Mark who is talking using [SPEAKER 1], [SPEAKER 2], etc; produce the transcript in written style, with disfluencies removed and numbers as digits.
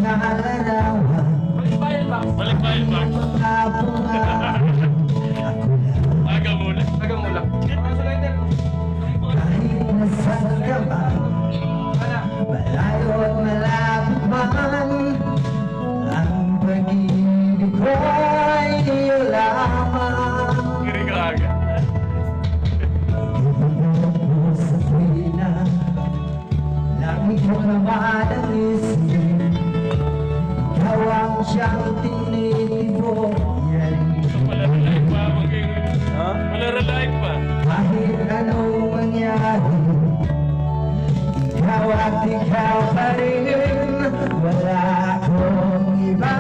[SPEAKER 1] mga larawan,
[SPEAKER 2] Balik-bayan ba?
[SPEAKER 1] mga bunga.
[SPEAKER 2] Agamula.
[SPEAKER 1] Kahit nasaan ka man, malayo at malapit man, ang pag-ibig ko ay iyo lamang.
[SPEAKER 2] Kiri ka agad.
[SPEAKER 1] Ibigay ko sa tuwina, lagi ko naman ang isip, ikaw ang siyang tinitibo.
[SPEAKER 2] Malaralain pa. Malaralain pa.
[SPEAKER 1] Kahit anong mangyari, ikaw at ikaw pa rin, wala akong iba.